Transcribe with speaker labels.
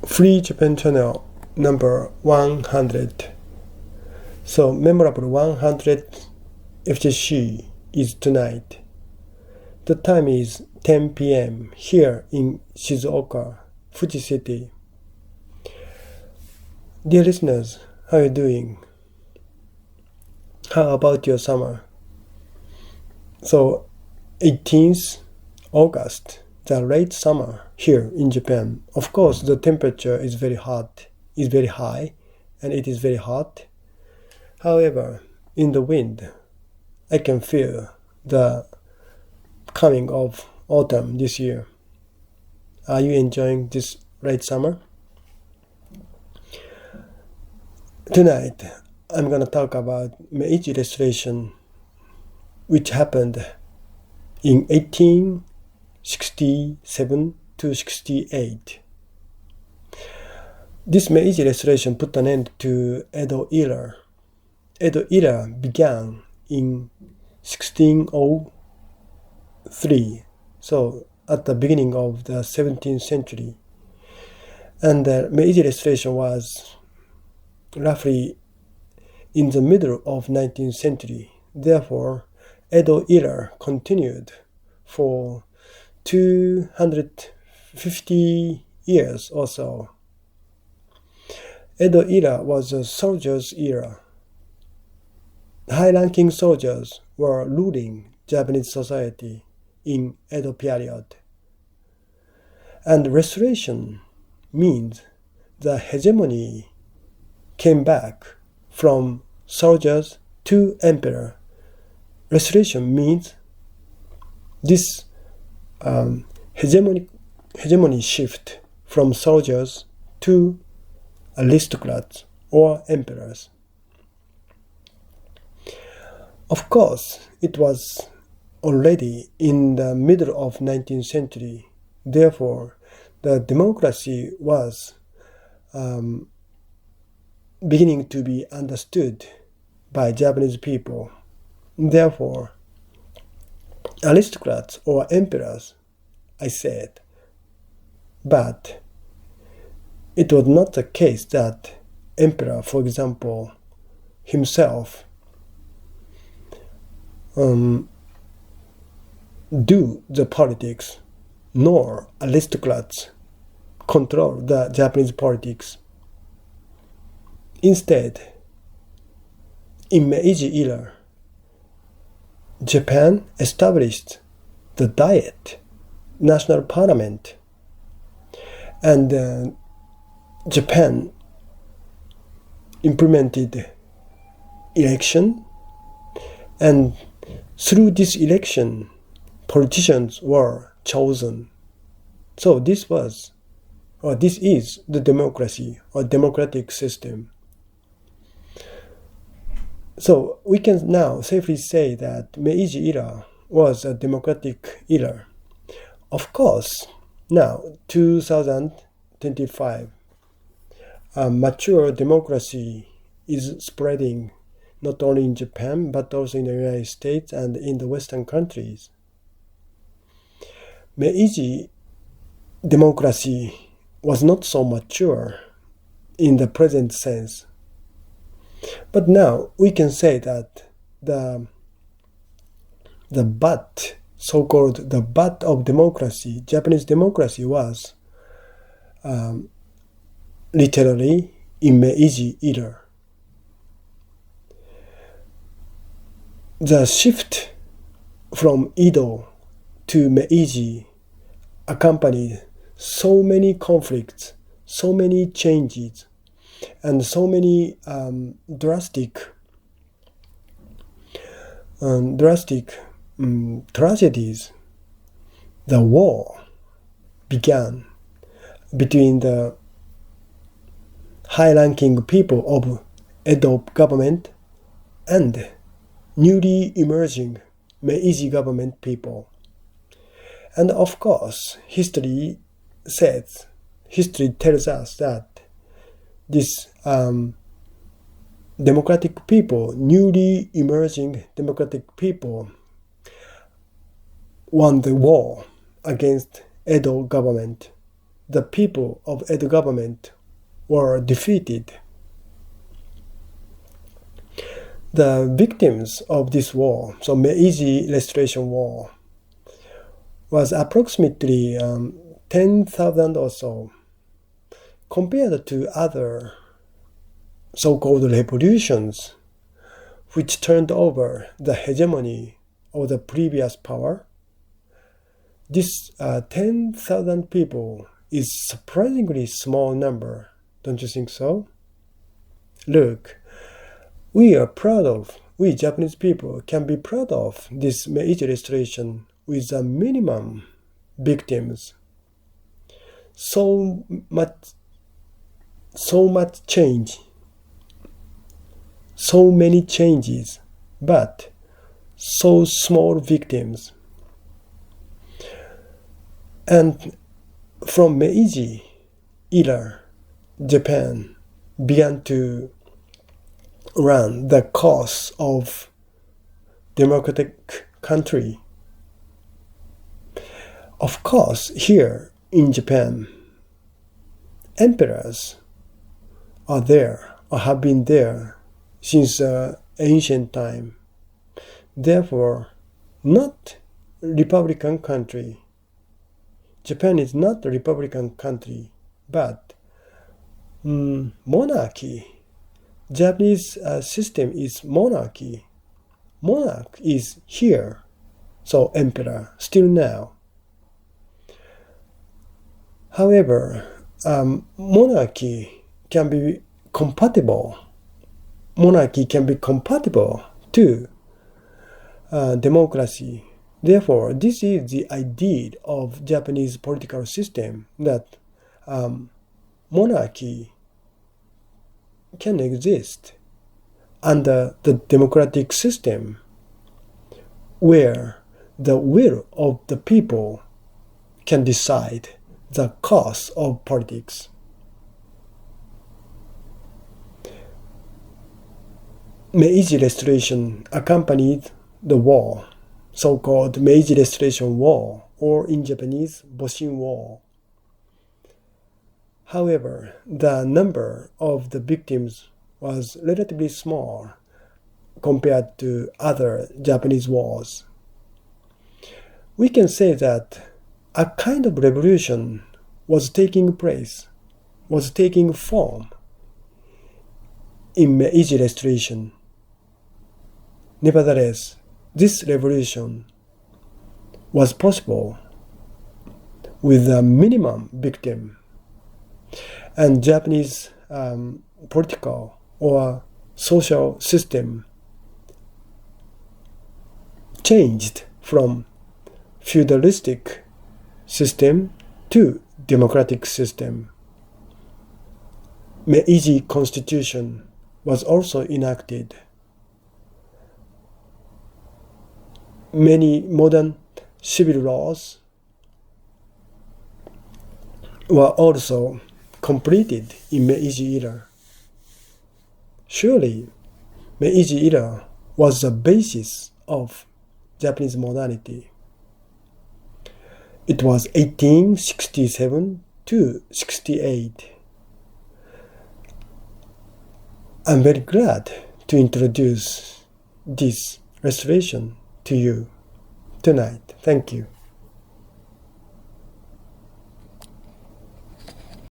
Speaker 1: Free Japan Channel number 100. So memorable 100 FGC is tonight. The time is 10 p.m. here in Shizuoka, Fuji City. Dear listeners, how are you doing? How about your summer? So 18th August, the late summer here in Japan. Of course, the temperature is very high, and it is very hot. However, in the wind, I can feel the coming of autumn this year. Are you enjoying this late summer? Tonight, I'm going to talk about Meiji Restoration, which happened in 1867 to 68. This Meiji Restoration put an end to Edo era. Edo era began in 1603, so at the beginning of the 17th century. And the Meiji Restoration was roughly in the middle of 19th century. Therefore, Edo era continued for 250 years or so. Edo era was a soldiers' era. High-ranking soldiers were ruling Japanese society in Edo period. And restoration means the hegemony came back from soldiers to emperor. Restoration means this hegemony shift from soldiers to aristocrats or emperors. Of course, it was already in the middle of 19th century. Therefore, the democracy was beginning to be understood by Japanese people. Therefore, aristocrats or emperors, I said, but it was not the case that emperor, for example, himself do the politics, nor aristocrats control the Japanese politics. Instead, in Meiji era, Japan established the Diet, national parliament, and Japan implemented election, and through this election, politicians were chosen. So this is the democracy or democratic system. So we can now safely say that Meiji era was a democratic era. Of course, now 2025, a mature democracy is spreading not only in Japan but also in the United States and in the Western countries. Meiji democracy was not so mature in the present sense. But now we can say that the so-called butt of democracy, Japanese democracy, was literally in Meiji era. The shift from Edo to Meiji accompanied so many conflicts, so many changes, and so many drastic tragedies. The war began between the high-ranking people of Edo government and newly emerging Meiji government people. And of course, history tells us that this newly emerging democratic people won the war against Edo government. the people of Edo government were defeated. The victims of this war, so Meiji Restoration War, was approximately 10,000 or so. Compared to other so-called revolutions, which turned over the hegemony of the previous power, this 10,000 people is surprisingly small number, don't you think so? Look, we Japanese people can be proud of this Meiji Restoration with a minimum victims. So much change, so many changes, but so small victims. And from Meiji era, Japan began to run the course of democratic country. Of course, here in Japan, emperors are there or have been there since ancient time. Therefore, not Republican country. Japan is not a Republican country, but monarchy. Japanese system is monarchy. Monarch is here, so emperor, still now. However, monarchy can be compatible. Monarchy can be compatible to democracy. Therefore, this is the idea of Japanese political system, that monarchy can exist under the democratic system where the will of the people can decide the course of politics. Meiji Restoration accompanied the war, so-called Meiji Restoration War, or in Japanese, Boshin War. However, the number of the victims was relatively small compared to other Japanese wars. We can say that a kind of revolution was taking place, was taking form in Meiji Restoration. Nevertheless, this revolution was possible with a minimum victim, and Japanese political or social system changed from feudalistic system to democratic system. Meiji Constitution was also enacted. Many modern civil laws were also completed in Meiji era. Surely, Meiji era was the basis of Japanese modernity. It was 1867 to 68. I'm very glad to introduce this restoration to you tonight. Thank you.